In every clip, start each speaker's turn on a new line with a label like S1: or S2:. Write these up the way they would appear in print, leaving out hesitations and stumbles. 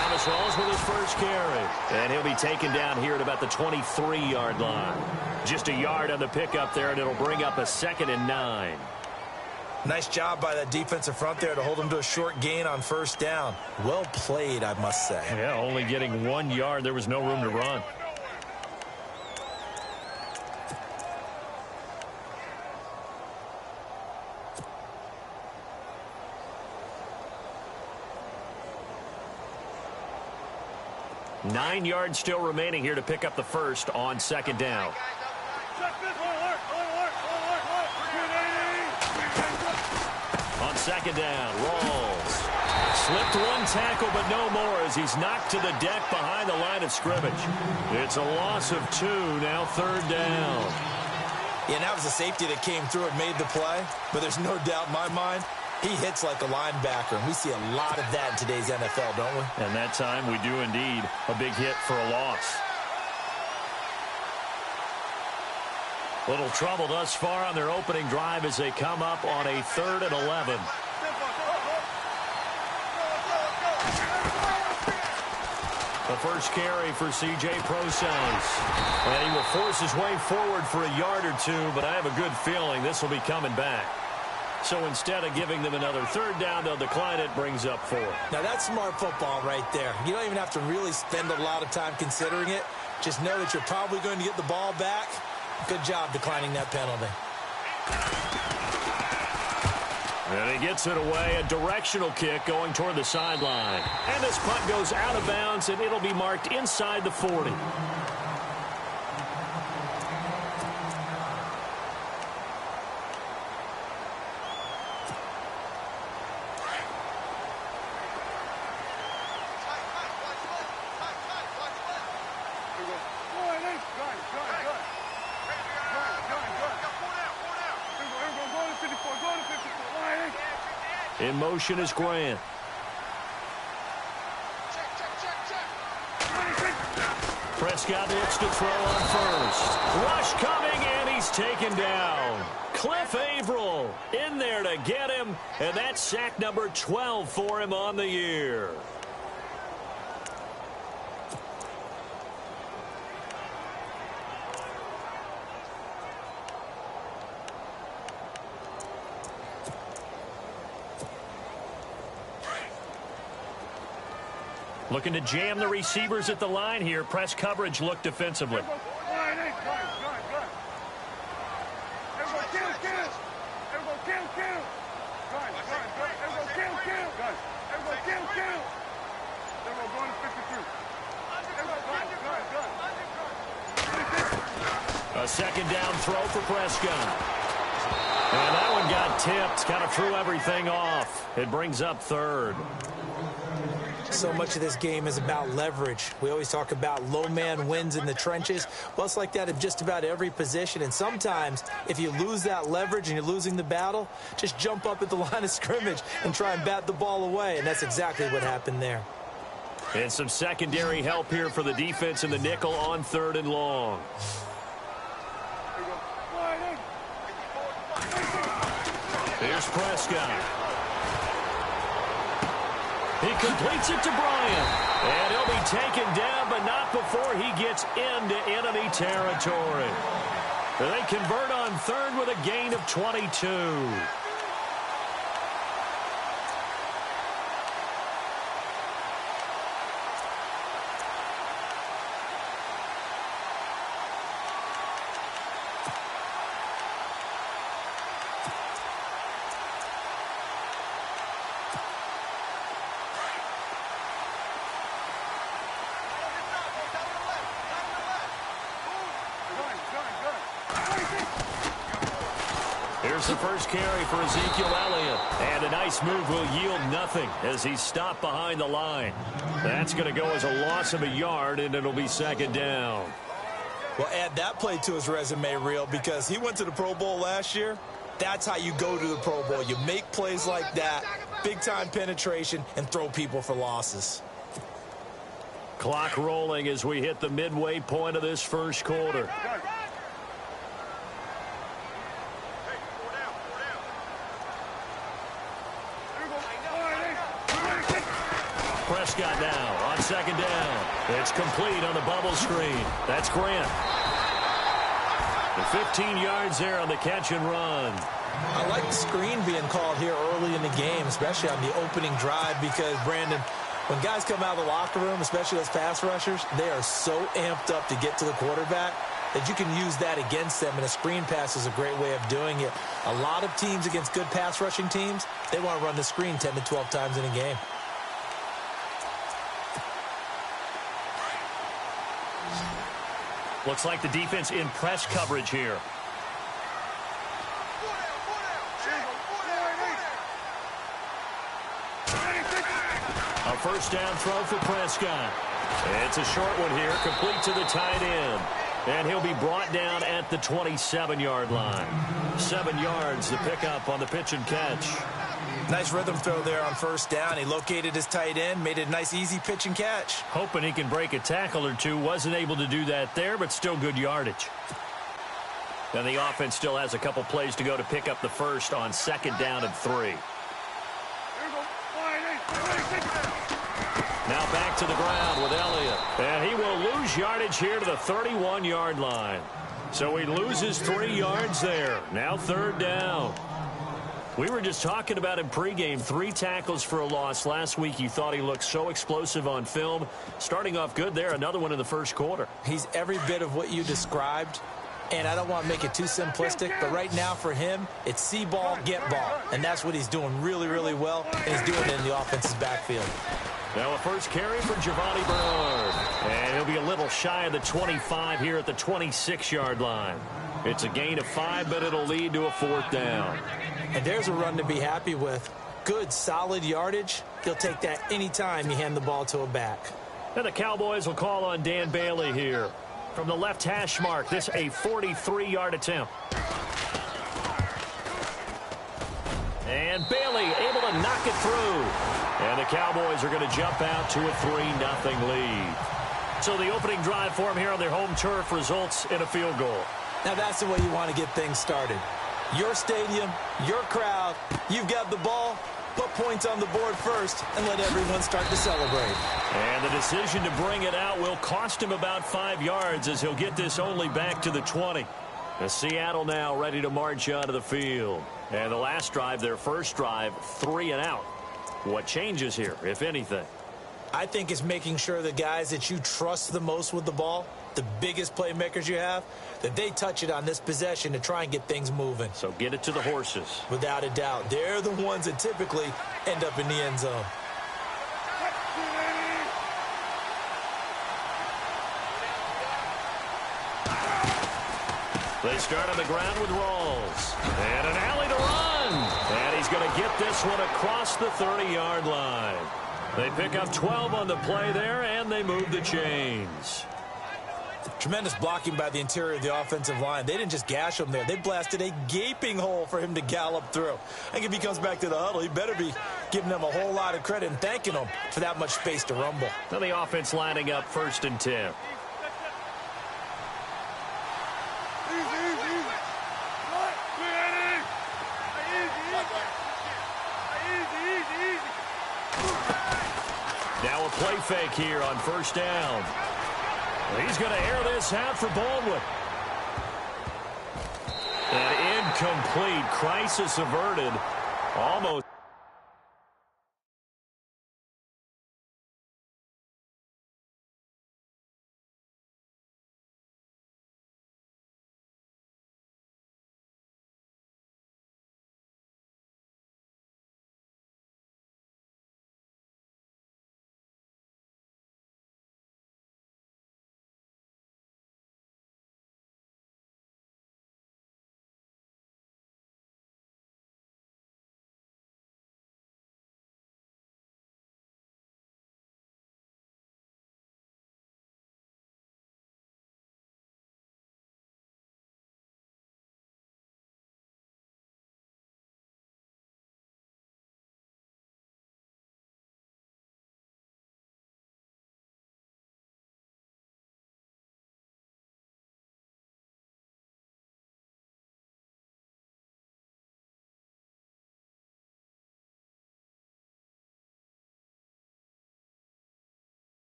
S1: Thomas rolls with his first carry. And he'll be taken down here at about the 23-yard line. Just a yard on the pickup there, and it'll bring up a 2nd and 9.
S2: Nice job by that defensive front there to hold him to a short gain on first down. Well played, I must say.
S1: Yeah, only getting 1 yard. There was no room to run. Nine yards still remaining here to pick up the first on 2nd down. On 2nd down, rolls. Slipped one tackle, but no more as he's knocked to the deck behind the line of scrimmage. It's a loss of 2, now 3rd down.
S2: Yeah, and that was a safety that came through and made the play, but there's no doubt in my mind, he hits like a linebacker, and we see a lot of that in today's NFL, don't we?
S1: And that time we do indeed. A big hit for a loss. Little trouble thus far on their opening drive as they come up on a 3rd and 11. The first carry for C.J. Prosise. And he will force his way forward for a yard or 2, but I have a good feeling this will be coming back. So instead of giving them another 3rd down, they'll decline it, brings up 4.
S2: Now that's smart football right there. You don't even have to really spend a lot of time considering it. Just know that you're probably going to get the ball back. Good job declining that penalty.
S1: And he gets it away, a directional kick going toward the sideline. And this punt goes out of bounds, and it'll be marked inside the 40. In motion is Grant. Prescott looks to throw on first. Rush coming, and he's taken down. Cliff Averill in there to get him, and that's sack number 12 for him on the year. Looking to jam the receivers at the line here. Press coverage look defensively. A 2nd down throw for Prescott. And that one got tipped. Kind of threw everything off. It brings up 3rd.
S2: So much of this game is about leverage. We always talk about low man wins in the trenches. Well, it's like that in just about every position. And sometimes, if you lose that leverage and you're losing the battle, just jump up at the line of scrimmage and try and bat the ball away. And that's exactly what happened there.
S1: And some secondary help here for the defense in the nickel on 3rd and long. Here's Prescott. He completes it to Bryant. And he'll be taken down, but not before he gets into enemy territory. They convert on 3rd with a gain of 22. Here's the first carry for Ezekiel Elliott. And a nice move will yield nothing as he's stopped behind the line. That's going to go as a loss of a yard, and it'll be 2nd down.
S2: Well, add that play to his resume reel because he went to the Pro Bowl last year. That's how you go to the Pro Bowl. You make plays like that, big-time penetration, and throw people for losses.
S1: Clock rolling as we hit the midway point of this first quarter. Prescott now on second down. It's complete on the bubble screen. That's Grant. The 15 yards there on the catch and run.
S2: I like the screen being called here early in the game, especially on the opening drive, because, Brandon, when guys come out of the locker room, especially those pass rushers, they are so amped up to get to the quarterback that you can use that against them, and a screen pass is a great way of doing it. A lot of teams against good pass rushing teams, they want to run the screen 10 to 12 times in a game.
S1: Looks like the defense in press coverage here. A first down throw for Prescott. It's a short one here, complete to the tight end. And he'll be brought down at the 27-yard line. 7 yards, the pickup on the pitch and catch.
S2: Nice rhythm throw there on first down. He located his tight end, made it a nice, easy pitch and catch.
S1: Hoping he can break a tackle or two. Wasn't able to do that there, but still good yardage. And the offense still has a couple plays to go to pick up the first on second down and 3. Now back to the ground with Elliott. And he will lose yardage here to the 31-yard line. So he loses 3 yards there. Now third down. We were just talking about him pregame. 3 tackles for a loss last week. You thought he looked so explosive on film. Starting off good there. Another one in the first quarter.
S2: He's every bit of what you described. And I don't want to make it too simplistic, but right now for him, it's see ball, get ball. And that's what he's doing really, really well. And he's doing it in the offense's backfield.
S1: Now a first carry for Giovanni Bernard. And he'll be a little shy of the 25 here at the 26-yard line. It's a gain of 5, but it'll lead to a fourth down.
S2: And there's a run to be happy with. Good, solid yardage. He'll take that anytime you hand the ball to a back.
S1: And the Cowboys will call on Dan Bailey here. From the left hash mark, this a 43-yard attempt. And Bailey able to knock it through. And the Cowboys are going to jump out to a 3-0 lead. So the opening drive for them here on their home turf results in a field goal.
S2: Now that's the way you want to get things started. Your stadium, your crowd, you've got the ball, put points on the board first, and let everyone start to celebrate.
S1: And the decision to bring it out will cost him about 5 yards as he'll get this only back to the 20. And Seattle now ready to march onto the field. And the last drive, their first drive, 3 and out. What changes here, if anything?
S2: I think it's making sure the guys that you trust the most with the ball, the biggest playmakers you have, that they touch it on this possession to try and get things moving.
S1: So get it to the horses.
S2: Without a doubt. They're the ones that typically end up in the end zone.
S1: They start on the ground with Rawls. And an alley to run. And he's going to get this one across the 30-yard line. They pick up 12 on the play there, and they move the chains.
S2: Tremendous blocking by the interior of the offensive line. They didn't just gash him there. They blasted a gaping hole for him to gallop through. I think if he comes back to the huddle, he better be giving them a whole lot of credit and thanking them for that much space to rumble.
S1: Now the offense lining up 1st and 10. Now a play fake here on 1st down. He's going to air this out for Baldwin. And incomplete. Crisis averted. Almost.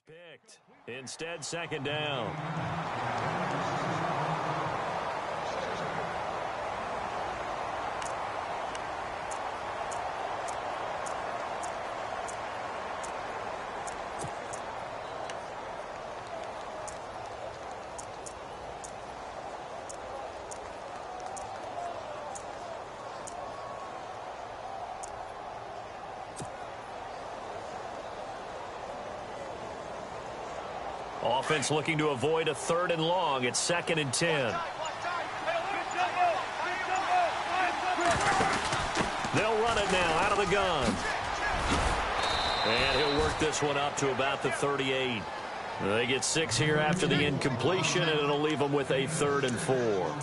S1: picked. Instead, second down. Offense looking to avoid a 3rd and long. It's 2nd and 10. They'll run it now out of the gun. And he'll work this one up to about the 38. They get 6 here after the incompletion, and it'll leave them with a 3rd and 4.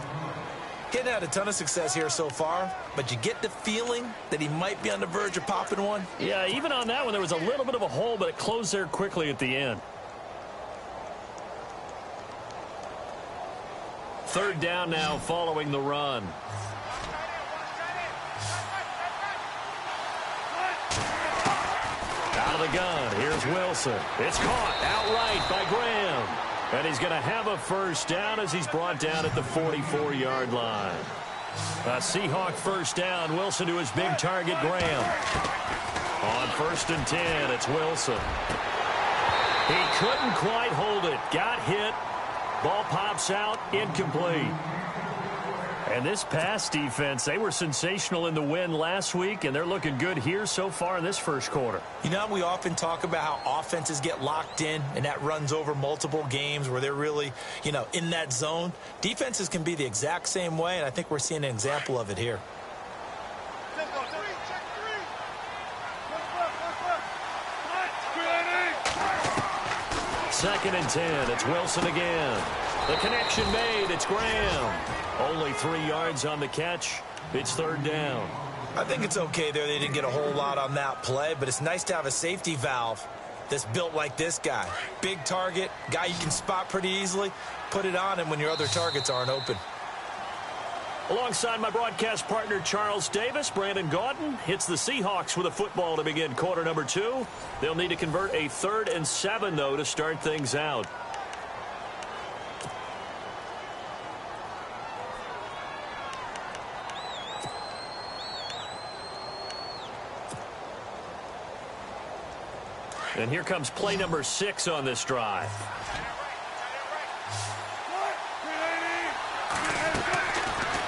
S2: Getting had a ton of success here so far, but you get the feeling that he might be on the verge of popping one.
S1: Yeah, even on that one, there was a little bit of a hole, but it closed there quickly at the end. 3rd down now following the run. Out of the gun, here's Wilson. It's caught outright by Graham. And he's going to have a 1st down as he's brought down at the 44-yard line. A Seahawk 1st down. Wilson to his big target, Graham. On 1st and 10, it's Wilson. He couldn't quite hold it. Got hit. Ball pops out, incomplete. And this pass defense, they were sensational in the win last week, and they're looking good here so far in this first quarter.
S2: You know, we often talk about how offenses get locked in, and that runs over multiple games where they're really, in that zone. Defenses can be the exact same way, and I think we're seeing an example of it here.
S1: Second and 10. It's Wilson again. The connection made. It's Graham. Only 3 yards on the catch. It's 3rd down.
S2: I think it's okay there. They didn't get a whole lot on that play, but it's nice to have a safety valve that's built like this guy. Big target, guy you can spot pretty easily. Put it on him when your other targets aren't open.
S1: Alongside my broadcast partner, Charles Davis, Brandon Gaudin hits the Seahawks with a football to begin quarter number 2. They'll need to convert a 3rd and 7, though, to start things out. And here comes play number 6 on this drive.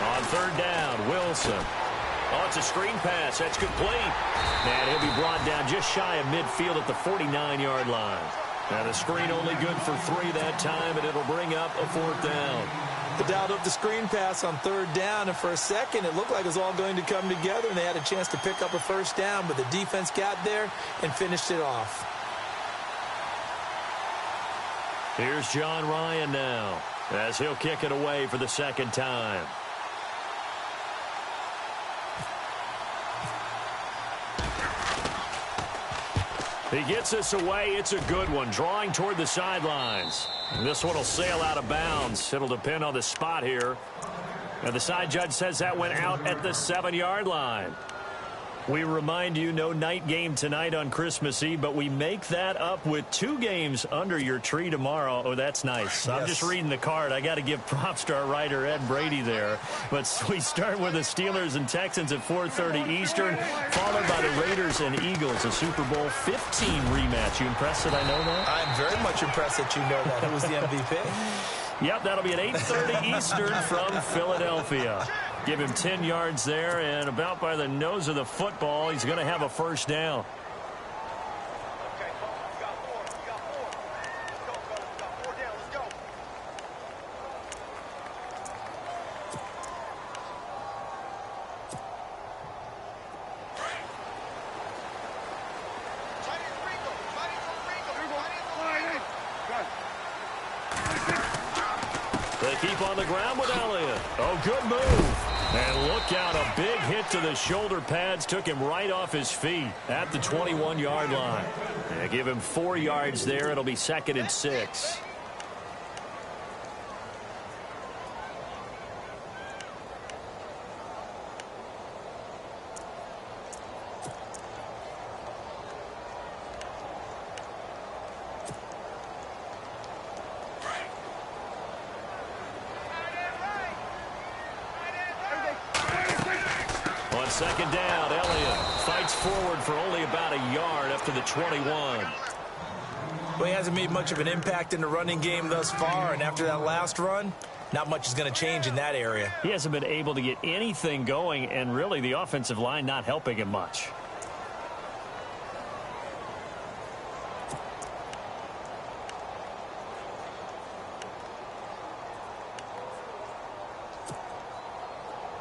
S1: On 3rd down, Wilson. Oh, it's a screen pass. That's complete. And he'll be brought down just shy of midfield at the 49-yard line. Now the screen only good for 3 that time, and it'll bring up a 4th down.
S2: The dialed up the screen pass on 3rd down, and for a second it looked like it was all going to come together, and they had a chance to pick up a 1st down, but the defense got there and finished it off.
S1: Here's John Ryan now, as he'll kick it away for the 2nd time. He gets this away. It's a good one, drawing toward the sidelines. And this one will sail out of bounds. It'll depend on the spot here. And the side judge says that went out at the 7-yard line. We remind you, no night game tonight on Christmas Eve, but we make that up with 2 games under your tree tomorrow. Oh, that's nice. Yes. I'm just reading the card. I got to give props to our writer, Ed Brady, there. But we start with the Steelers and Texans at 4:30 Eastern, followed by the Raiders and Eagles, a Super Bowl 15 rematch. You impressed that I know that?
S2: I'm very much impressed that you know that. Who was the MVP?
S1: Yep, that'll be at 8:30 Eastern from Philadelphia. Give him 10 yards there, and about by the nose of the football, he's going to have a 1st down. They keep on the ground with Elliott. Oh, good move. And look out, a big hit to the shoulder pads took him right off his feet at the 21-yard line. They give him 4 yards there. It'll be 2nd and 6. Second down, Elliott fights forward for only about a yard up to the 21.
S2: Well, he hasn't made much of an impact in the running game thus far, and after that last run, not much is going to change in that area.
S1: He hasn't been able to get anything going, and really the offensive line not helping him much.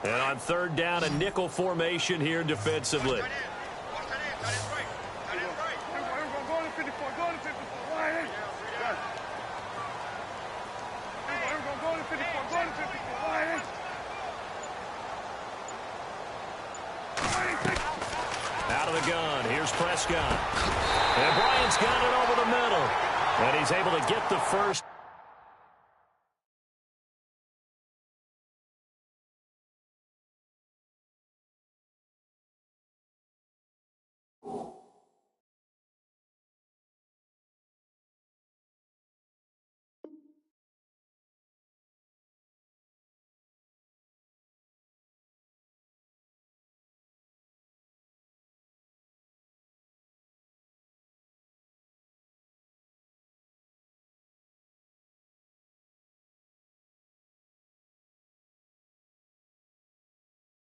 S1: And on third down, a nickel formation here defensively. Out of the gun, here's Prescott. And Bryant's got it over the middle. And he's able to get the first.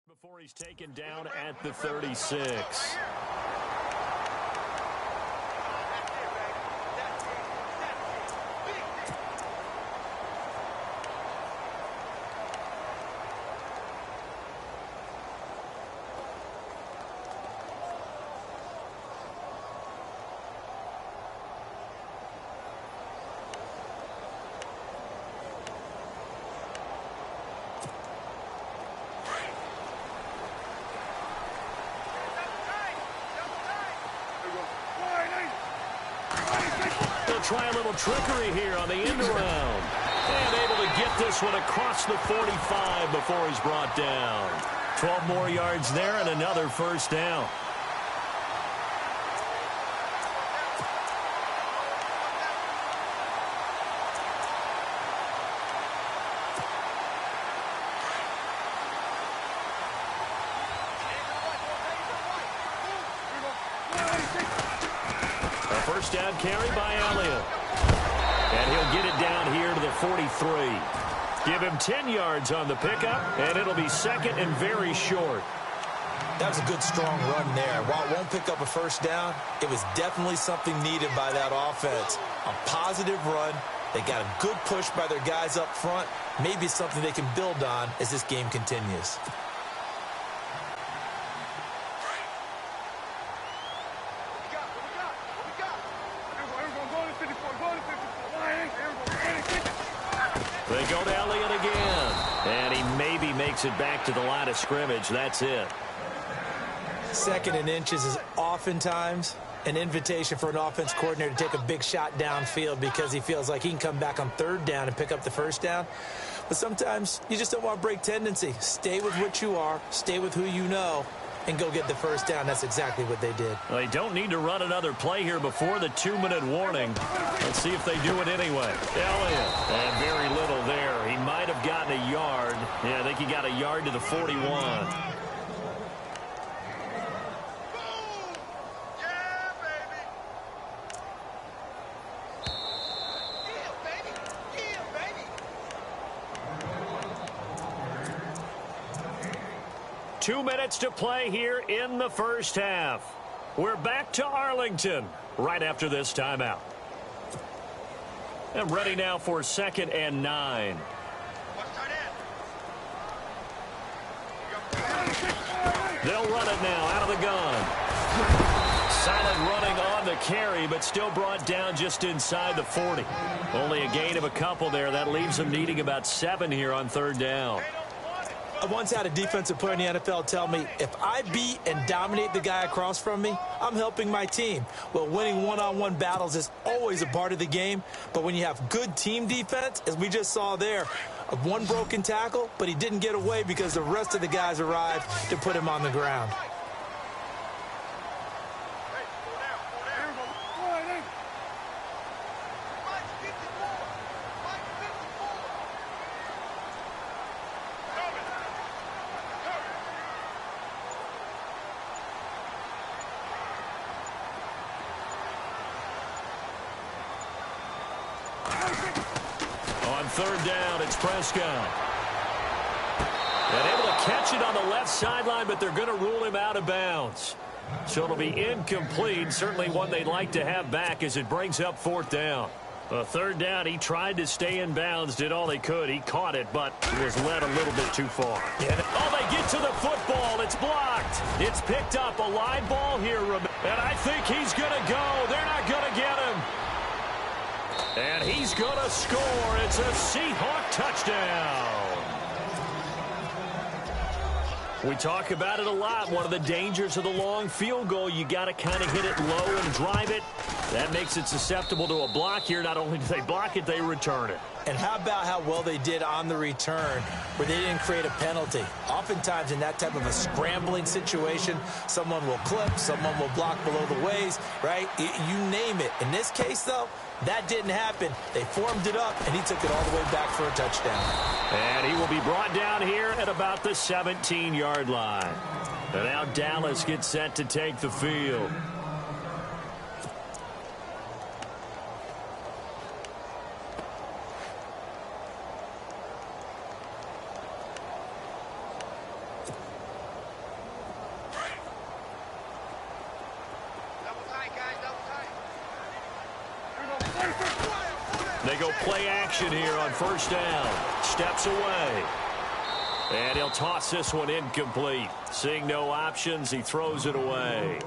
S1: Before he's taken down at the 36. Try a little trickery here on the end around. And able to get this one across the 45 before he's brought down. 12 more yards there and another first down. First down carry by Elliott. And he'll get it down here to the 43. Give him 10 yards on the pickup, and it'll be second and very short.
S2: That was a good, strong run there. While it won't pick up a first down, it was definitely something needed by that offense. A positive run. They got a good push by their guys up front. Maybe something they can build on as this game continues.
S1: They go to Elliott again. And he maybe makes it back to the line of scrimmage. That's it.
S2: Second and inches is oftentimes an invitation for an offense coordinator to take a big shot downfield because he feels like he can come back on third down and pick up the first down. But sometimes you just don't want to break tendency. Stay with what you are. Stay with who you know. And go get the first down. That's exactly what they did.
S1: Well, they don't need to run another play here before the 2-minute warning. Let's see if they do it anyway. Elliott, and very little there. He might have gotten a yard. Yeah, I think he got a yard to the 41. 2 minutes to play here in the first half. We're back to Arlington right after this timeout. And ready now for 2nd and 9. They'll run it now out of the gun. Solid running on the carry, but still brought down just inside the 40. Only a gain of a couple there. That leaves them needing about 7 here on third down.
S2: I once had a defensive player in the NFL tell me, if I beat and dominate the guy across from me, I'm helping my team. Well, winning one-on-one battles is always a part of the game, but when you have good team defense, as we just saw there, one broken tackle, but he didn't get away because the rest of the guys arrived to put him on the ground.
S1: third down. It's Prescott. And able to catch it on the left sideline, but they're going to rule him out of bounds. So it'll be incomplete. Certainly one they'd like to have back as it brings up fourth down. A third down, he tried to stay in bounds, did all he could. He caught it, but was led a little bit too far. Oh, they get to the football. It's blocked. It's picked up. A live ball here. And I think he's going to go. They're not going to get him. And he's going to score. It's a Seahawk touchdown. We talk about it a lot. One of the dangers of the long field goal, you got to kind of hit it low and drive it. That makes it susceptible to a block here. Not only do they block it, they return it.
S2: And how about how well they did on the return where they didn't create a penalty? Oftentimes in that type of a scrambling situation, someone will clip, someone will block below the waist, right? You name it. In this case, though, that didn't happen. They formed it up, and he took it all the way back for a touchdown.
S1: And he will be brought down here at about the 17-yard line. And now Dallas gets set to take the field. They go play action here on first down. Steps away. And he'll toss this one incomplete. Seeing no options, he throws it away.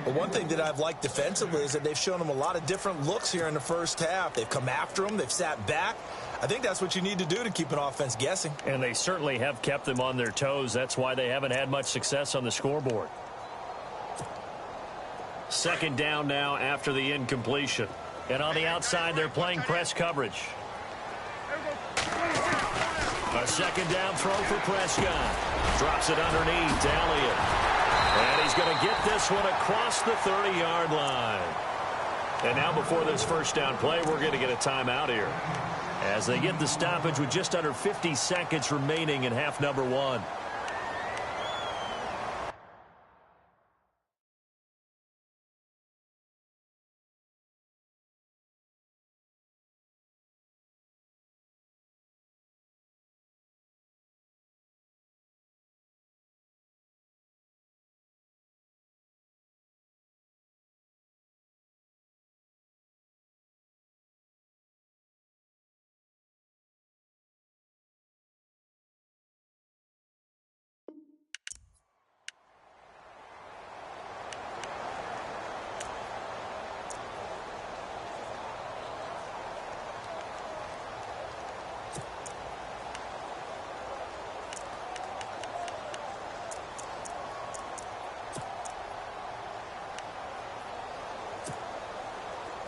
S2: Well, one thing that I've liked defensively is that they've shown him a lot of different looks here in the first half. They've come after him. They've sat back. I think that's what you need to do to keep an offense guessing.
S1: And they certainly have kept them on their toes. That's why they haven't had much success on the scoreboard. Second down now after the incompletion. And on the outside, they're playing press coverage. A second down throw for Prescott. Drops it underneath to Elliott. And he's going to get this one across the 30-yard line. And now before this first down play, we're going to get a timeout here, as they get the stoppage with just under 50 seconds remaining in half number one.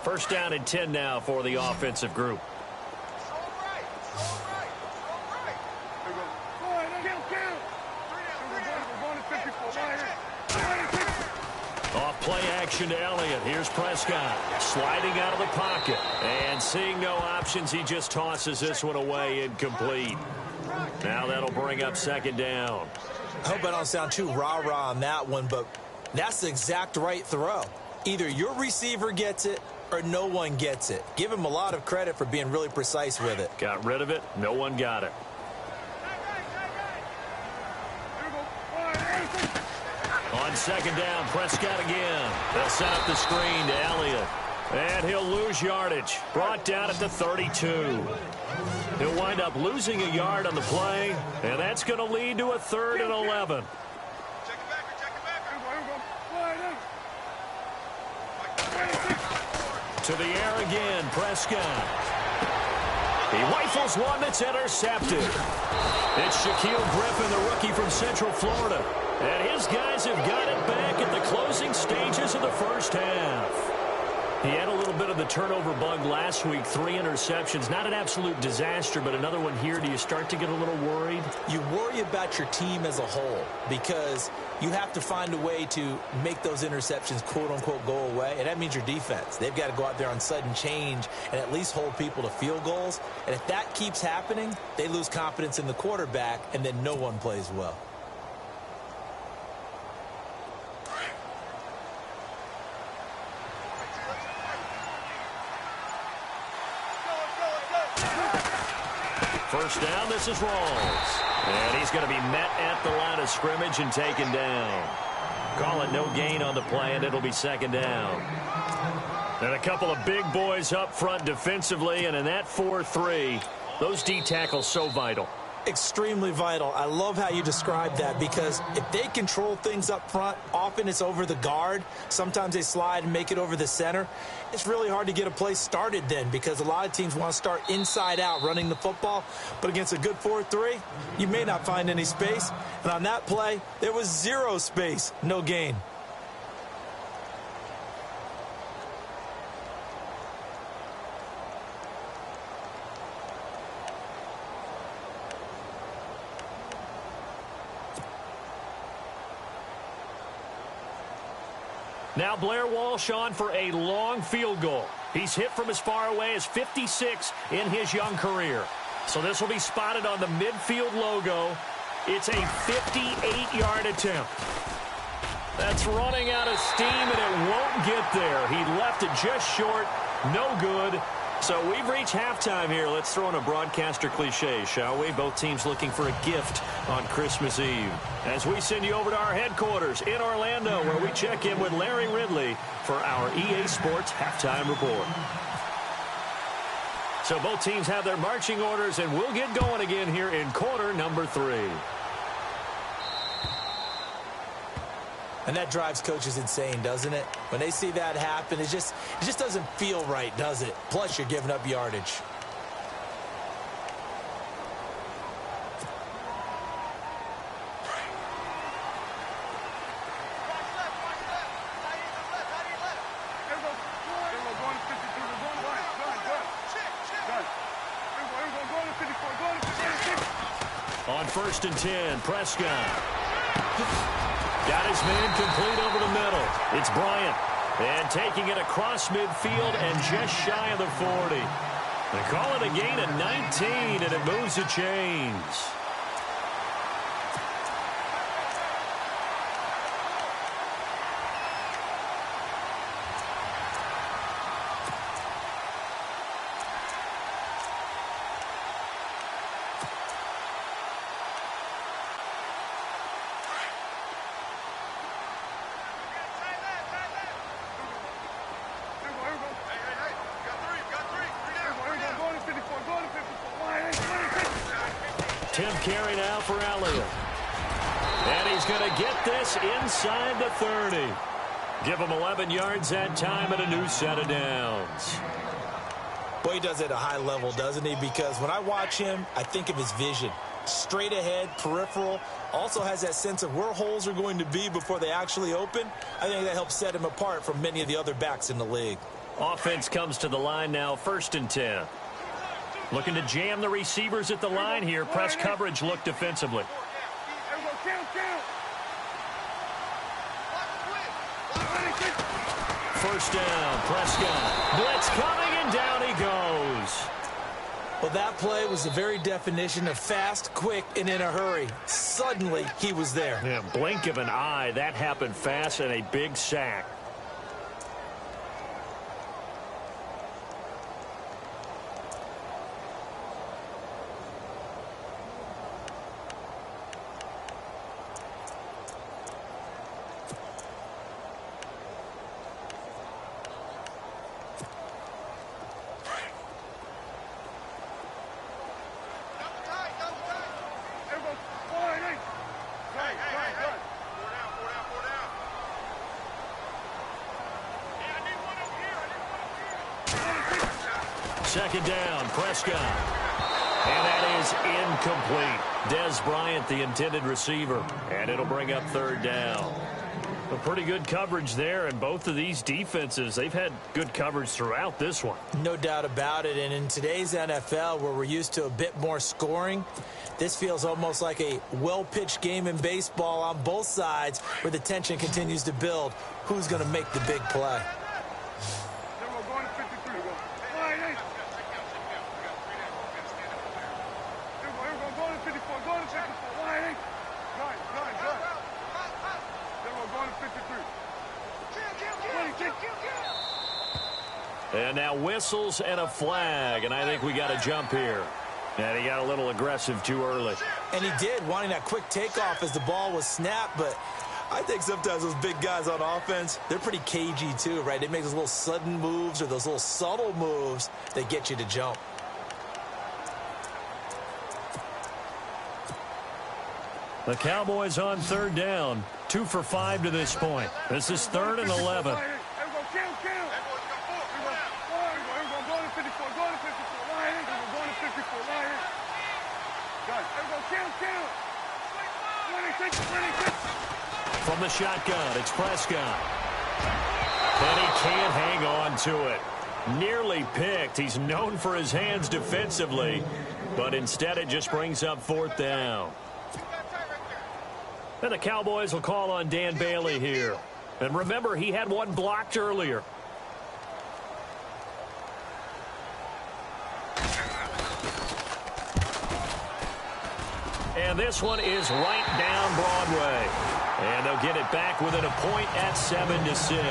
S1: First down and 10 now for the offensive group. Off play action to Elliott. Here's Prescott sliding out of the pocket. And seeing no options, he just tosses this one away, incomplete. Now that'll bring up second down.
S2: I hope I don't sound too rah-rah on that one, but that's the exact right throw. Either your receiver gets it or no one gets it. Give him a lot of credit for being really precise with it.
S1: Got rid of it. No one got it. On second down, Prescott again. They'll set up the screen to Elliott. And he'll lose yardage. Brought down at the 32. He'll wind up losing a yard on the play, and that's going to lead to a 3rd and 11. To the air again, Prescott. He rifles one that's intercepted. It's Shaquille Griffin, the rookie from Central Florida. And his guys have got it back at the closing stages of the first half. He had a little bit of the turnover bug last week, 3 interceptions. Not an absolute disaster, but another one here. Do you start to get a little worried?
S2: You worry about your team as a whole because you have to find a way to make those interceptions, quote-unquote, go away. And that means your defense. They've got to go out there on sudden change and at least hold people to field goals. And if that keeps happening, they lose confidence in the quarterback, and then no one plays well.
S1: first down, this is Rawls. And he's going to be met at the line of scrimmage and taken down. Call it no gain on the play, and it'll be second down. And a couple of big boys up front defensively, and in that 4-3, those D tackles so vital.
S2: Extremely vital. I love how you describe that, because if they control things up front, often it's over the guard. Sometimes they slide and make it over the center. It's really hard to get a play started then, because a lot of teams want to start inside out running the football. But against a good 4-3, you may not find any space. And on that play, there was zero space, no gain.
S1: Now Blair Walsh on for a long field goal. He's hit from as far away as 56 in his young career. So this will be spotted on the midfield logo. It's a 58-yard attempt. That's running out of steam, and it won't get there. He left it just short. No good. So we've reached halftime here. Let's throw in a broadcaster cliche, shall we? Both teams looking for a gift on Christmas Eve. As we send you over to our headquarters in Orlando, where we check in with Larry Ridley for our EA Sports Halftime Report. So both teams have their marching orders, and we'll get going again here in quarter number 3.
S2: And that drives coaches insane, doesn't it? When they see that happen, it just doesn't feel right, does it? Plus, you're giving up yardage.
S1: On 1st and 10, Prescott. Got his man complete over the middle. It's Bryant. And taking it across midfield and just shy of the 40. They call it a gain of 19, and it moves the chains. Carry now for Elliott. And he's going to get this inside the 30. Give him 11 yards that time and a new set of downs.
S2: Boy, he does it at a high level, doesn't he? Because when I watch him, I think of his vision. Straight ahead, peripheral. Also has that sense of where holes are going to be before they actually open. I think that helps set him apart from many of the other backs in the league.
S1: Offense comes to the line now, 1st and 10. Looking to jam the receivers at the line here. Press coverage look defensively. First down, Prescott. Blitz coming, and down he goes.
S2: Well, that play was the very definition of fast, quick, and in a hurry. Suddenly, he was there.
S1: Yeah, blink of an eye. That happened fast, and a big sack. Second down, Prescott. And that is incomplete. Des Bryant, the intended receiver. And it'll bring up 3rd down. A pretty good coverage there, and both of these defenses, they've had good coverage throughout this one.
S2: No doubt about it. And in today's NFL, where we're used to a bit more scoring, this feels almost like a well-pitched game in baseball on both sides, where the tension continues to build. Who's going to make the big play?
S1: And now whistles and a flag, and I think we got a jump here. And he got a little aggressive too early.
S2: And he did, wanting that quick takeoff as the ball was snapped. But I think sometimes those big guys on offense, they're pretty cagey too, right? They make those little sudden moves or those little subtle moves that get you to jump.
S1: The Cowboys on third down. 2 for 5 to this point. This is 3rd and 11. From the shotgun, it's Prescott. And he can't hang on to it. Nearly picked. He's known for his hands defensively, but instead it just brings up 4th down. And the Cowboys will call on Dan Bailey here. And remember, he had one blocked earlier. And this one is right down Broadway. And they'll get it back within a point at 7-6.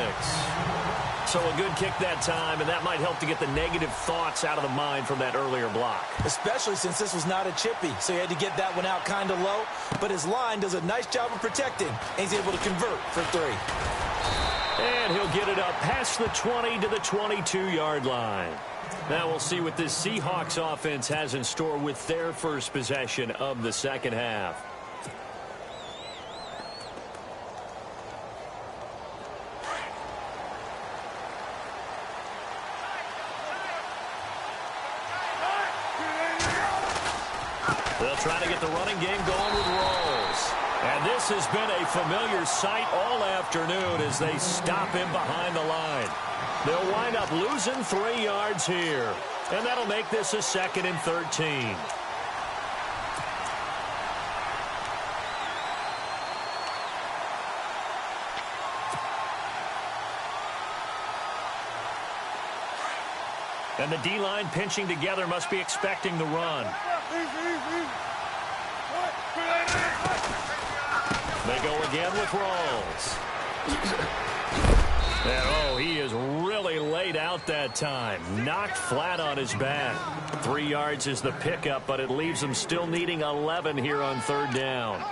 S1: So a good kick that time, and that might help to get the negative thoughts out of the mind from that earlier block.
S2: Especially since this was not a chippy, so he had to get that one out kind of low. But his line does a nice job of protecting, and he's able to convert for 3.
S1: And he'll get it up past the 20 to the 22-yard line. Now we'll see what this Seahawks offense has in store with their first possession of the second half. They'll try to get the running game going with Rolls. And this has been a familiar sight all afternoon as they stop him behind the line. They'll wind up losing 3 yards here. And that'll make this a 2nd and 13. And the D-line pinching together must be expecting the run. They go again with Rolls. And, he is really laid out that time. Knocked flat on his back. 3 yards is the pickup, but it leaves him still needing 11 here on 3rd down.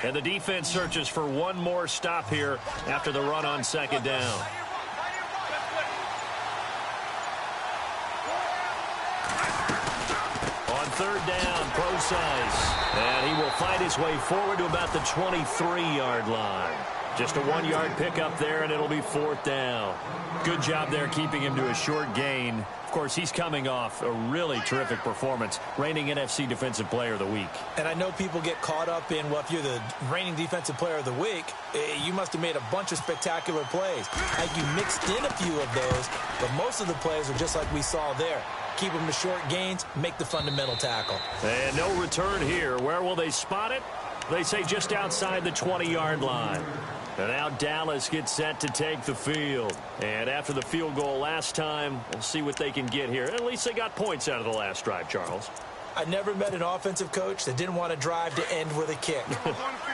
S1: And the defense searches for one more stop here after the run on 2nd down. On 3rd down, Procise. And he will fight his way forward to about the 23-yard line. Just a 1-yard pickup there, and it'll be 4th down. Good job there keeping him to a short gain. Of course, he's coming off a really terrific performance, reigning NFC Defensive Player of the Week.
S2: And I know people get caught up in, well, if you're the reigning Defensive Player of the Week, you must have made a bunch of spectacular plays. Like you mixed in a few of those, but most of the plays are just like we saw there. Keep them to short gains, make the fundamental tackle.
S1: And no return here. Where will they spot it? They say just outside the 20-yard line. And now Dallas gets set to take the field. And after the field goal last time, we'll see what they can get here. At least they got points out of the last drive, Charles.
S2: I never met an offensive coach that didn't want to drive to end with a kick.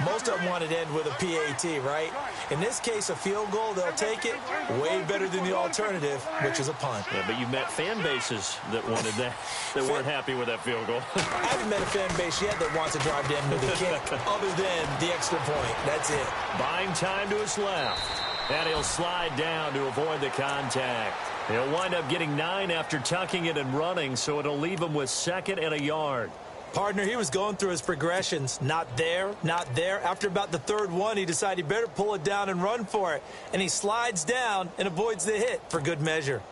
S2: Most of them wanted to end with a PAT, right? In this case, a field goal, they'll take it way better than the alternative, which is a punt.
S1: Yeah, but you've met fan bases that wanted that, that weren't happy with that field goal.
S2: I haven't met a fan base yet that wants to drive to end with a kick, other than the extra point. That's it.
S1: Buying time to his left. And he'll slide down to avoid the contact. He'll wind up getting 9 after tucking it and running, so it'll leave him with 2nd and a yard.
S2: Partner, he was going through his progressions. Not there, not there. After about the 3rd one, he decided he better pull it down and run for it. And he slides down and avoids the hit for good measure.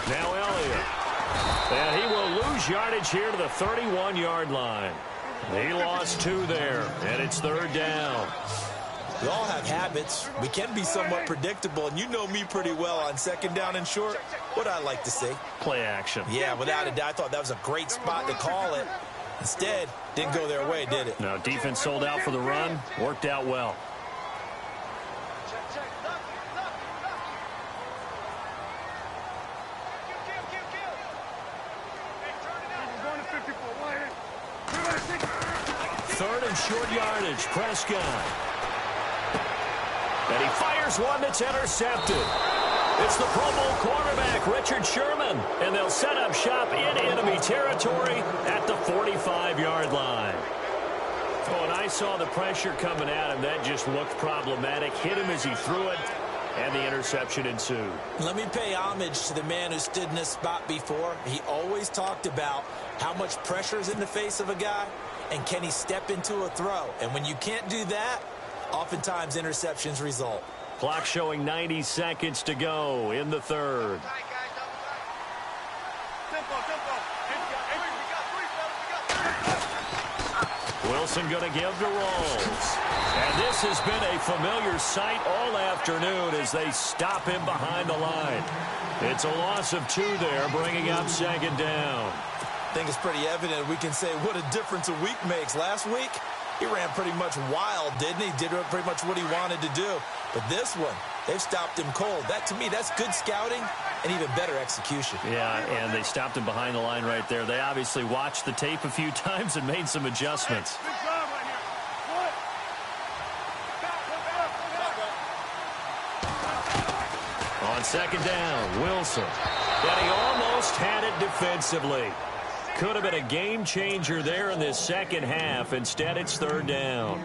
S1: Now Elliott. And he will lose yardage here to the 31-yard line. He lost 2 there, and it's 3rd down.
S2: We all have habits. We can be somewhat predictable, and you know me pretty well on second down and short. What I like to see.
S1: Play action.
S2: Yeah, without a doubt, I thought that was a great spot to call it. Instead, didn't go their way, did it?
S1: No, defense sold out for the run. Worked out well. Third and short yardage, Prescott. And he fires one that's intercepted. It's the Pro Bowl quarterback, Richard Sherman, and they'll set up shop in enemy territory at the 45-yard line. Oh, and I saw the pressure coming at him. That just looked problematic. Hit him as he threw it, and the interception ensued.
S2: Let me pay homage to the man who stood in this spot before. He always talked about how much pressure is in the face of a guy, and can he step into a throw? And when you can't do that, oftentimes interceptions result.
S1: Clock showing 90 seconds to go in the third. Wilson going to give to Rolls. And this has been a familiar sight all afternoon as they stop him behind the line. It's a loss of 2 there, bringing up second down.
S2: I think it's pretty evident. We can say what a difference a week makes. Last week, he ran pretty much wild, didn't he? Did pretty much what he wanted to do. But this one, they've stopped him cold. That, to me, that's good scouting and even better execution.
S1: Yeah, and they stopped him behind the line right there. They obviously watched the tape a few times and made some adjustments. On second down, Wilson. And he almost had it defensively. Could have been a game changer there in this second half. Instead, it's third down.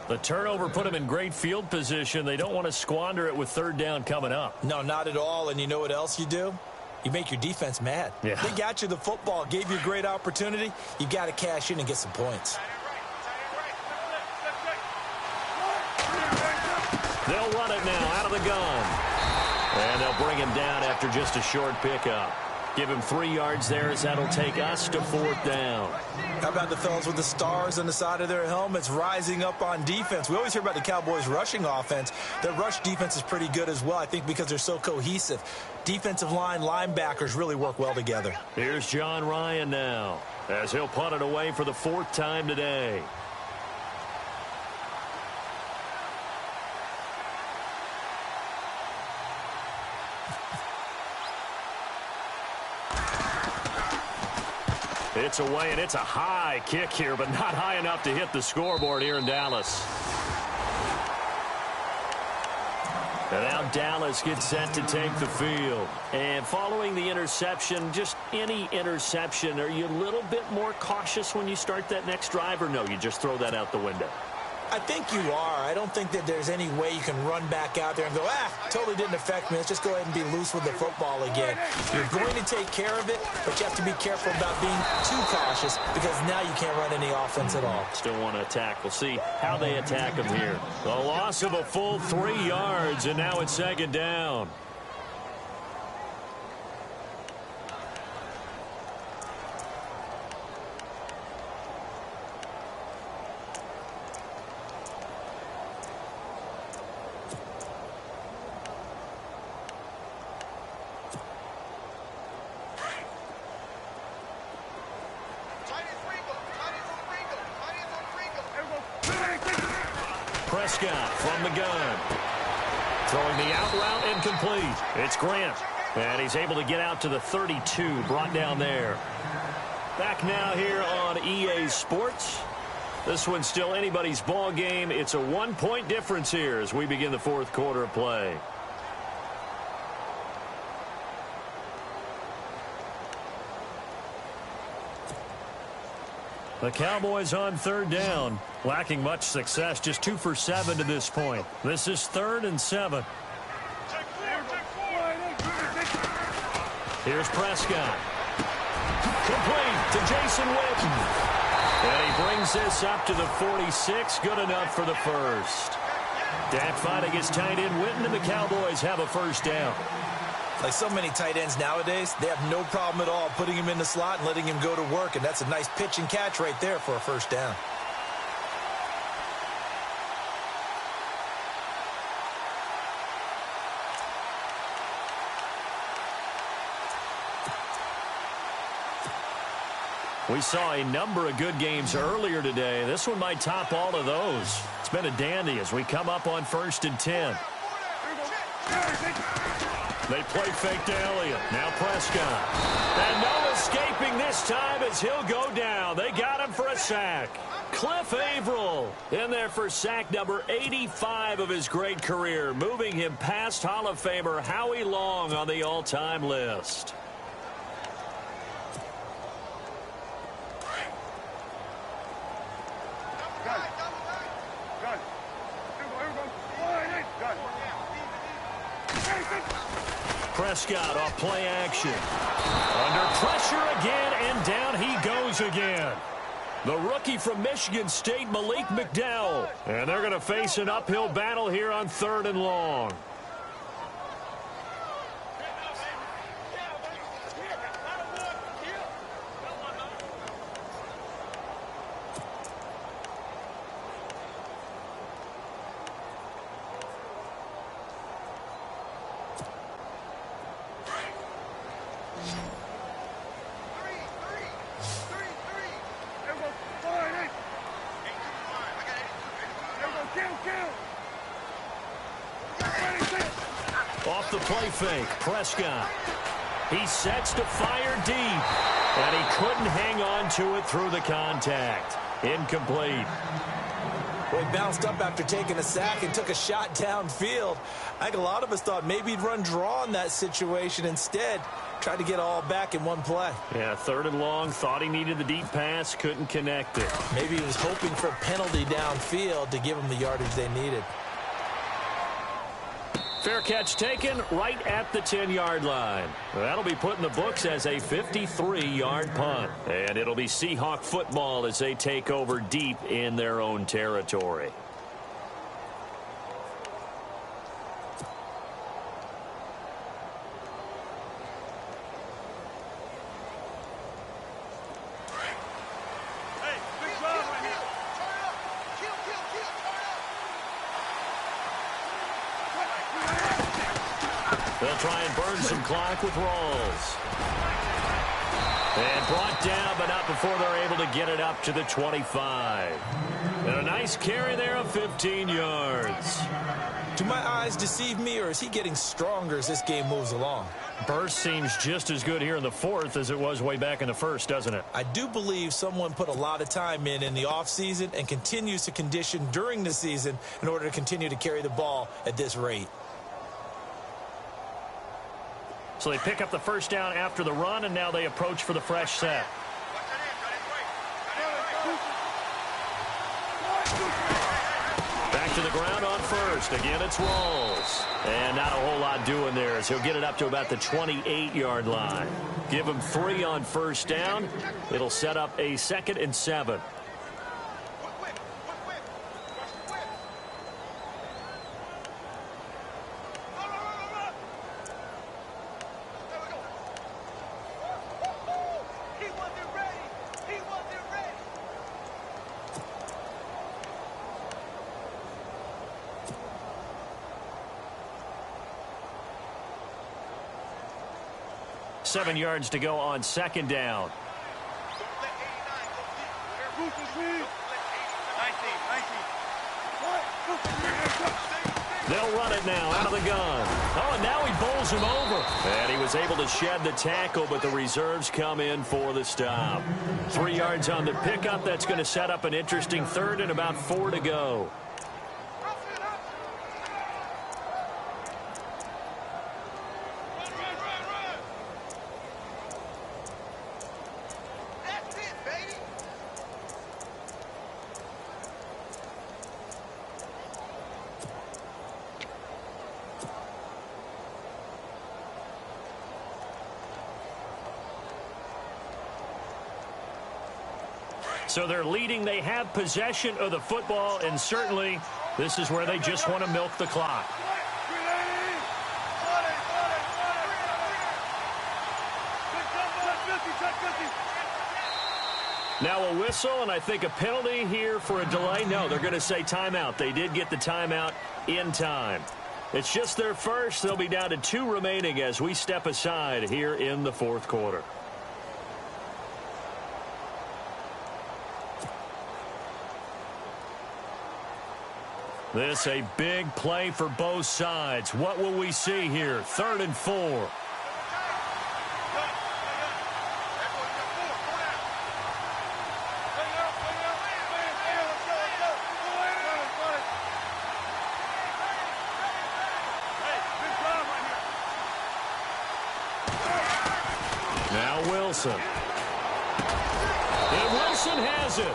S1: The turnover put them in great field position. They don't want to squander it with third down coming up.
S2: No, not at all. And you know what else you do? You make your defense mad.
S1: Yeah.
S2: They got you the football, gave you a great opportunity. You got to cash in and get some points.
S1: They'll run it now out of the gun. And they'll bring him down after just a short pickup. Give him 3 yards there as that'll take us to fourth down.
S2: How about the fellas with the stars on the side of their helmets rising up on defense? We always hear about the Cowboys' rushing offense. Their rush defense is pretty good as well, I think, because they're so cohesive. Defensive line, linebackers really work well together.
S1: Here's John Ryan now as he'll punt it away for the 4th time today. It's away, and it's a high kick here, but not high enough to hit the scoreboard here in Dallas. And now Dallas gets set to take the field. And following the interception, just any interception, are you a little bit more cautious when you start that next drive, or no, you just throw that out the window?
S2: I think you are. I don't think that there's any way you can run back out there and go, totally didn't affect me. Let's just go ahead and be loose with the football again. You're going to take care of it, but you have to be careful about being too cautious because now you can't run any offense at all.
S1: Still want to attack. We'll see how they attack him here. The loss of a full 3 yards, and now it's second down. Prescott from the gun. Throwing the out route incomplete. It's Grant. And he's able to get out to the 32. Brought down there. Back now here on EA Sports. This one's still anybody's ball game. It's a 1-point difference here as we begin the 4th quarter of play. The Cowboys on third down, lacking much success, just 2 for 7 to this point. This is 3rd and 7. Here's Prescott. Complete to Jason Witten. And he brings this up to the 46, good enough for the first. Dak fighting his tight end Witten, and the Cowboys have a first down.
S2: Like so many tight ends nowadays, they have no problem at all putting him in the slot and letting him go to work, and that's a nice pitch and catch right there for a first down.
S1: We saw a number of good games earlier today. This one might top all of those. It's been a dandy as we come up on 1st and 10. They play fake to Elliott. Now Prescott. And no escaping this time as he'll go down. They got him for a sack. Cliff Averill in there for sack number 85 of his great career, moving him past Hall of Famer Howie Long on the all-time list. Prescott off play action. Under pressure again, and down he goes again. The rookie from Michigan State, Malik McDowell. And they're going to face an uphill battle here on 3rd and long. Off the play fake, Prescott. He sets to fire deep, and he couldn't hang on to it through the contact. Incomplete.
S2: Well, he bounced up after taking a sack and took a shot downfield. I think a lot of us thought maybe he'd run draw in that situation. Instead, tried to get all back in one play.
S1: Yeah, 3rd and long, thought he needed the deep pass, couldn't connect it.
S2: Maybe he was hoping for a penalty downfield to give him the yardage they needed.
S1: Fair catch taken right at the 10-yard line. That'll be put in the books as a 53-yard punt. And it'll be Seahawk football as they take over deep in their own territory. They'll try and burn some clock with Rawls. And brought down, but not before they're able to get it up to the 25. And a nice carry there of 15 yards.
S2: Do my eyes deceive me, or is he getting stronger as this game moves along?
S1: Burst seems just as good here in the 4th as it was way back in the 1st, doesn't it?
S2: I do believe someone put a lot of time in the offseason and continues to condition during the season in order to continue to carry the ball at this rate.
S1: So they pick up the first down after the run, and now they approach for the fresh set. Back to the ground on first. Again, it's Rawls. And not a whole lot doing there as he'll get it up to about the 28-yard line. Give him 3 on first down. It'll set up a 2nd and 7. Seven yards to go on 2nd down. They'll run it now out of the gun. Oh, and now he bowls him over. And he was able to shed the tackle, but the reserves come in for the stop. 3 yards on the pickup. That's going to set up an interesting 3rd and about 4 to go. So they're leading. They have possession of the football, and certainly this is where they just want to milk the clock. Now a whistle, and I think a penalty here for a delay. No, they're going to say timeout. They did get the timeout in time. It's just their first. They'll be down to 2 remaining as we step aside here in the 4th quarter. This a big play for both sides. What will we see here? 3rd and 4. Now Wilson. And Wilson has it.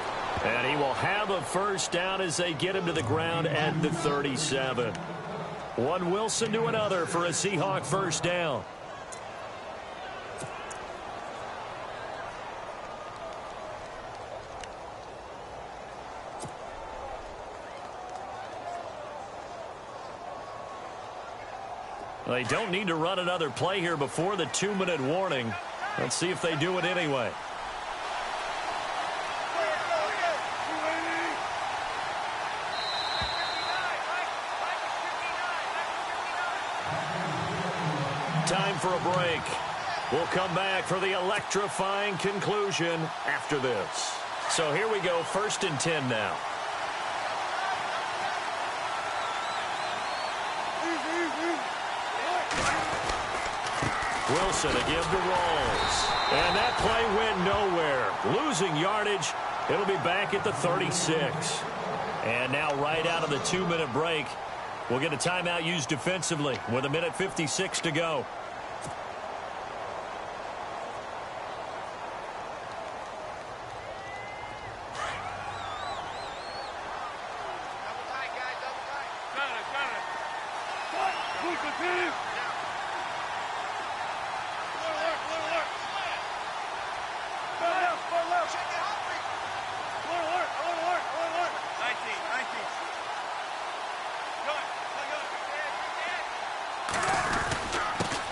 S1: And he will have a first down as they get him to the ground at the 37. One Wilson to another for a Seahawk first down. They don't need to run another play here before the 2-minute warning. Let's see if they do it anyway. Time for a break. We'll come back for the electrifying conclusion after this. So here we go, 1st and 10 now. Wilson again to Rawls. And that play went nowhere. Losing yardage. It'll be back at the 36. And now right out of the 2-minute break, we'll get a timeout used defensively with 1:56 to go.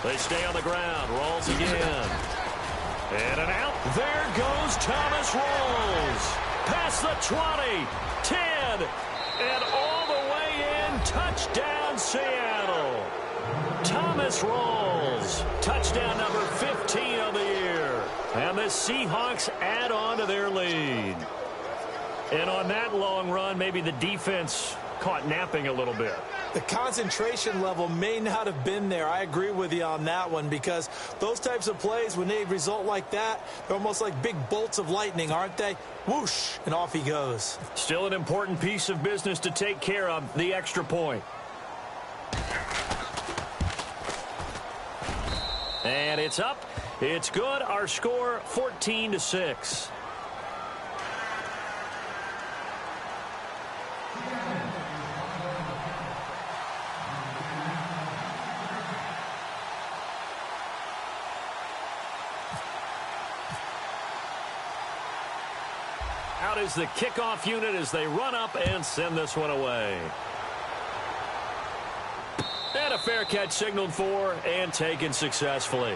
S1: They stay on the ground. Rawls again. And an out. There goes Thomas Rawls. Past the 20, 10, and all the way in. Touchdown, Seattle. Thomas Rawls. Touchdown number 15 of the year. And the Seahawks add on to their lead. And on that long run, maybe the defense caught napping a little bit.
S2: The concentration level may not have been there. I agree with you on that one, because those types of plays, when they result like that, they're almost like big bolts of lightning, aren't they? Whoosh, and off he goes.
S1: Still an important piece of business to take care of, the extra point. And it's up. It's good. Our score, 14-6. Out is the kickoff unit as they run up and send this one away. And a fair catch signaled for and taken successfully.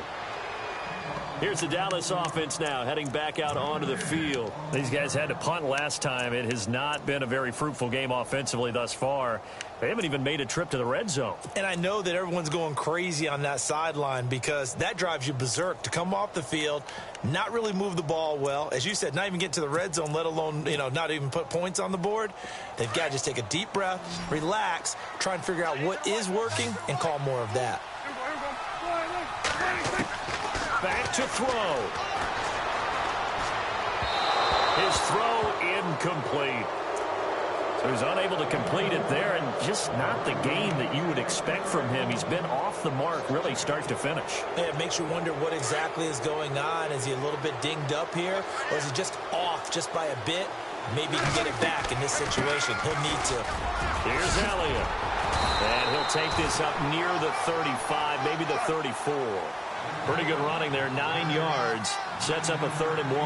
S1: Here's the Dallas offense now heading back out onto the field. These guys had to punt last time. It has not been a very fruitful game offensively thus far. They haven't even made a trip to the red zone. And
S2: I know that everyone's going crazy on that sideline, because that drives you berserk to come off the field, not really move the ball well. As you said, not even get to the red zone, let alone, not even put points on the board. They've got to just take a deep breath, relax, try and figure out what is working and call more of that.
S1: Back to throw. His throw incomplete. So he's unable to complete it there, and just not the game that you would expect from him. He's been off the mark really start to finish.
S2: Yeah, it makes you wonder what exactly is going on. Is he a little bit dinged up here, or is he just off just by a bit? Maybe he can get it back in this situation. He'll need to.
S1: Here's Elliott. And he'll take this up near the 35, maybe the 34. Pretty good running there, 9 yards. Sets up a 3rd and 1.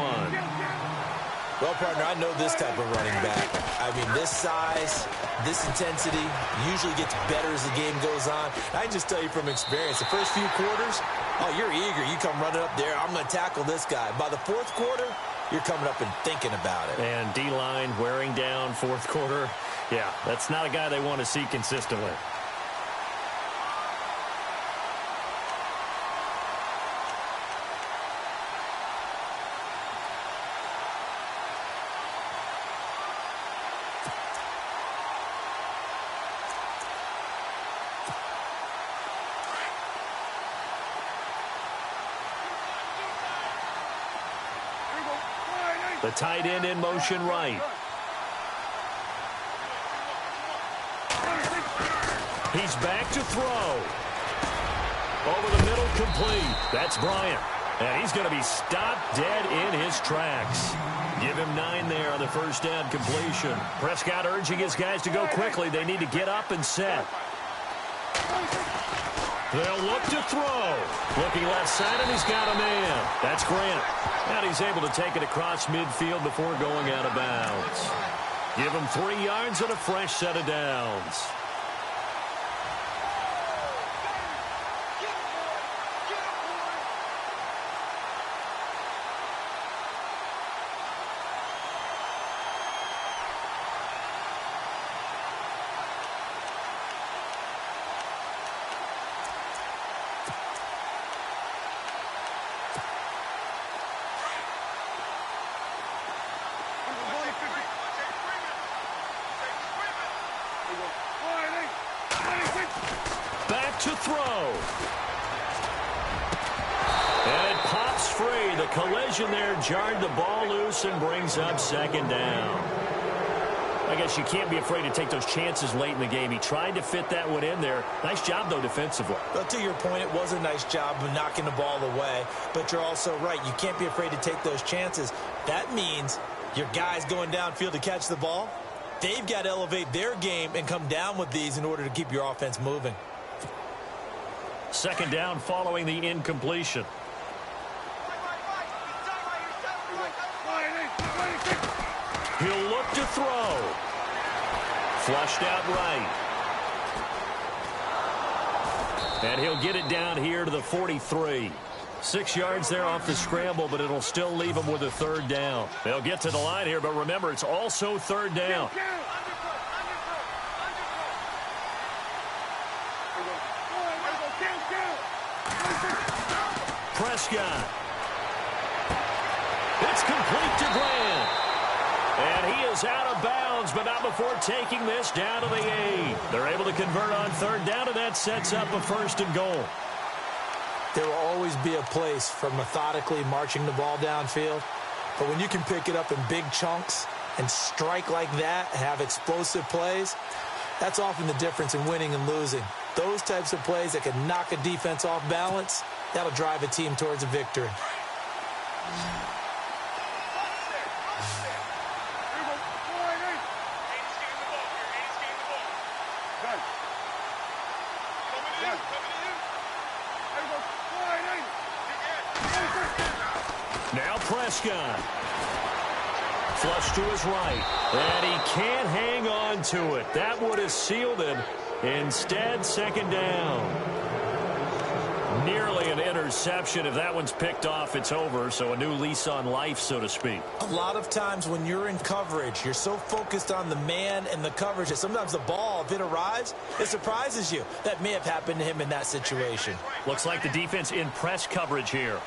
S2: Well, partner, I know this type of running back. I mean, this size, this intensity usually gets better as the game goes on. I can just tell you from experience, the first few quarters, oh, you're eager. You come running up there, I'm going to tackle this guy. By the 4th quarter, you're coming up and thinking about it.
S1: And D-line wearing down 4th quarter. Yeah, that's not a guy they want to see consistently. The tight end in motion right. He's back to throw. Over the middle, complete. That's Bryant. And he's going to be stopped dead in his tracks. Give him 9 there on the first down completion. Prescott urging his guys to go quickly. They need to get up and set. They'll look to throw. Looking left side, and he's got a man. That's Grant. And he's able to take it across midfield before going out of bounds. Give him 3 yards and a fresh set of downs. To throw. And it pops free. The collision there jarred the ball loose and brings up second down. I guess you can't be afraid to take those chances late in the game. He tried to fit that one in there. Nice job, though, defensively.
S2: Well, to your point, it was a nice job of knocking the ball away. But you're also right. You can't be afraid to take those chances. That means your guys going downfield to catch the ball, they've got to elevate their game and come down with these in order to keep your offense moving.
S1: Second down following the incompletion. He'll look to throw. Flushed out right. And he'll get it down here to the 43. 6 yards there off the scramble, but it'll still leave him with a third down. They'll get to the line here, but remember, it's also third down. Prescott. It's complete to Grant. And he is out of bounds, but not before taking this down to the 8. They're able to convert on third down, and that sets up a first and goal.
S2: There will always be a place for methodically marching the ball downfield. But when you can pick it up in big chunks and strike like that, have explosive plays, that's often the difference in winning and losing. Those types of plays that can knock a defense off balance, that'll drive a team towards a victory.
S1: Now Prescott. Flush to his right. And he can't hang on to it. That would have sealed it. Instead, second down. Nearly an interception. If that one's picked off, it's over. So a new lease on life, so to speak.
S2: A lot of times when you're in coverage, you're so focused on the man and the coverage that sometimes the ball, if it arrives, it surprises you. That may have happened to him in that situation.
S1: Looks like the defense in press coverage here.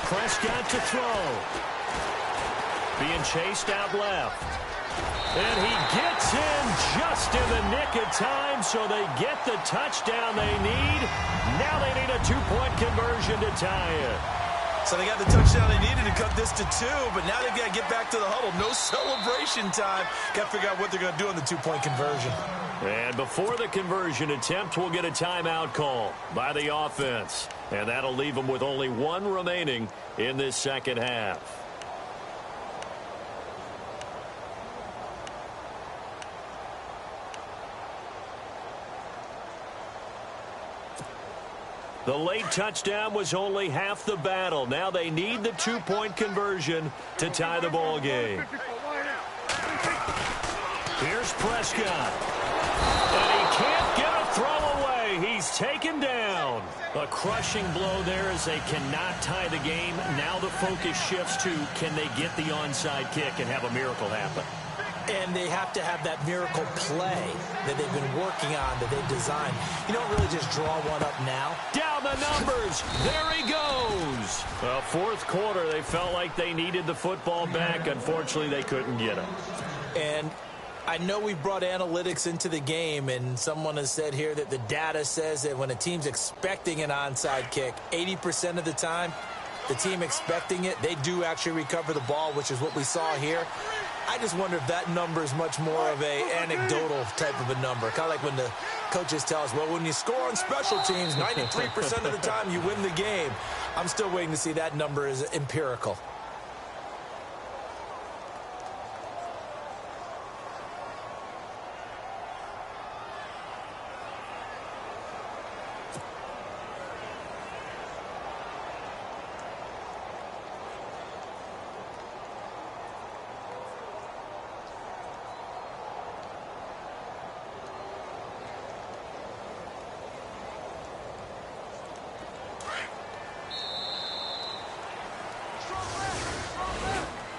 S1: Prescott to throw. Being chased out left. And he gets in just in the nick of time, so they get the touchdown they need. Now they need a 2-point conversion to tie it.
S2: So they got the touchdown they needed to cut this to 2, but now they've got to get back to the huddle. No celebration time. Got to figure out what they're going to do on the 2-point conversion.
S1: And before the conversion attempt, we'll get a timeout call by the offense. And that'll leave them with only 1 remaining in this second half. The late touchdown was only half the battle. Now they need the 2-point conversion to tie the ball game. Here's Prescott. And he can't get a throw away. He's taken down. A crushing blow there as they cannot tie the game. Now the focus shifts to, can they get the onside kick and have a miracle happen?
S2: And they have to have that miracle play that they've been working on, that they've designed. You don't really just draw one up now.
S1: Down the numbers. There he goes. Well, fourth quarter, they felt like they needed the football back. Unfortunately, they couldn't get it.
S2: And I know we brought analytics into the game, and someone has said here that the data says that when a team's expecting an onside kick, 80% of the time, the team expecting it, they do actually recover the ball, which is what we saw here. I just wonder if that number is much more of a anecdotal type of a number. Kind of like when the coaches tell us, well, when you score on special teams, 93% of the time you win the game. I'm still waiting to see that number is empirical.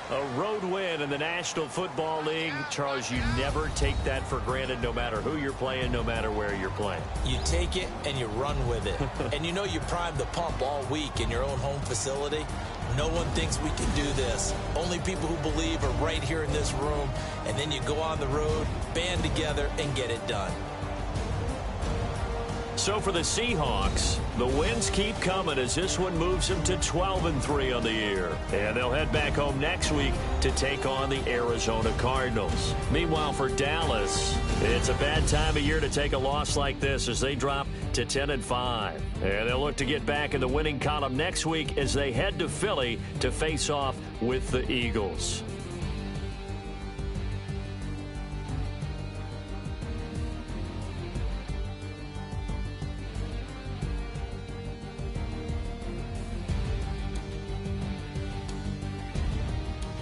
S1: A road win in the National Football League. Charles, you never take that for granted, no matter who you're playing, no matter where you're playing.
S2: You take it and you run with it. And you know you primed the pump all week in your own home facility. No one thinks we can do this. Only people who believe are right here in this room. And then you go on the road, band together, and get it done.
S1: So for the Seahawks, the wins keep coming as this one moves them to 12-3 on the year. And they'll head back home next week to take on the Arizona Cardinals. Meanwhile, for Dallas, it's a bad time of year to take a loss like this as they drop to 10-5. And they'll look to get back in the winning column next week as they head to Philly to face off with the Eagles.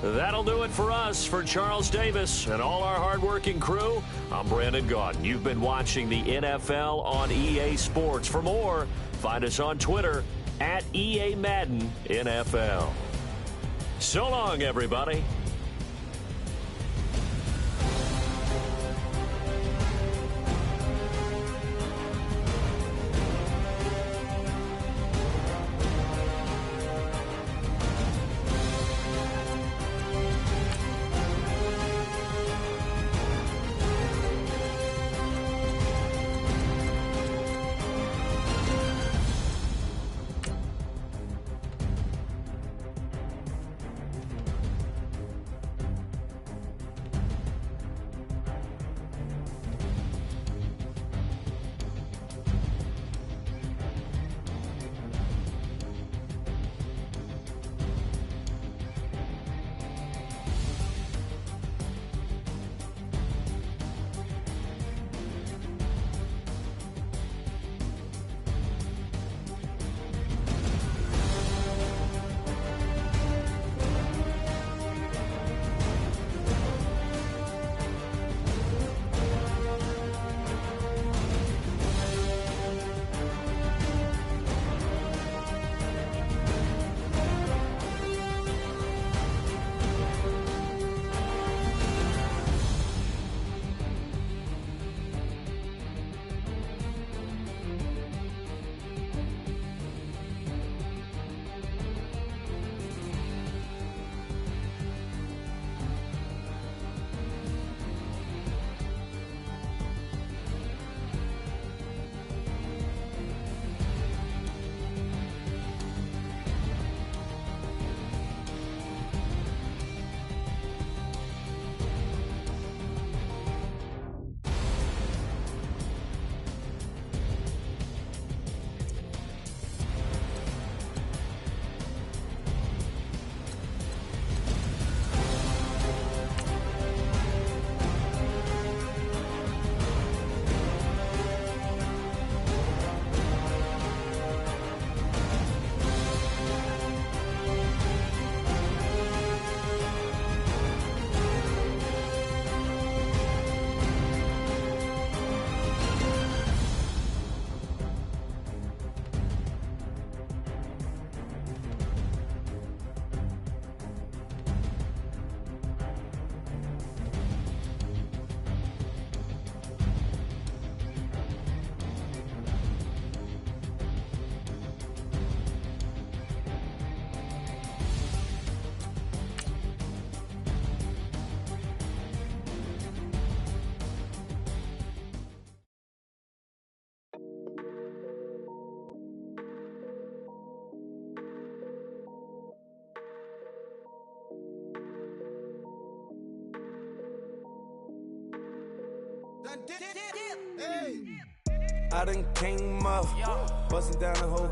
S1: That'll do it for us. For Charles Davis and all our hardworking crew, I'm Brandon Gaudin. You've been watching the NFL on EA Sports. For more, find us on Twitter at EA Madden NFL. So long, everybody.
S3: I done came up, bustin' down the whole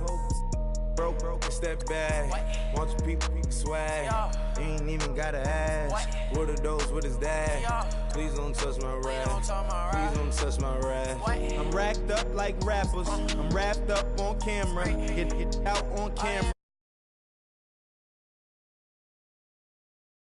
S3: broke, it's that bad. Want your people swag. You ain't even gotta ask. What are those? What is that? Please don't touch my rap. Please don't touch my rap. I'm racked up like rappers. I'm wrapped up on camera. Get out on camera.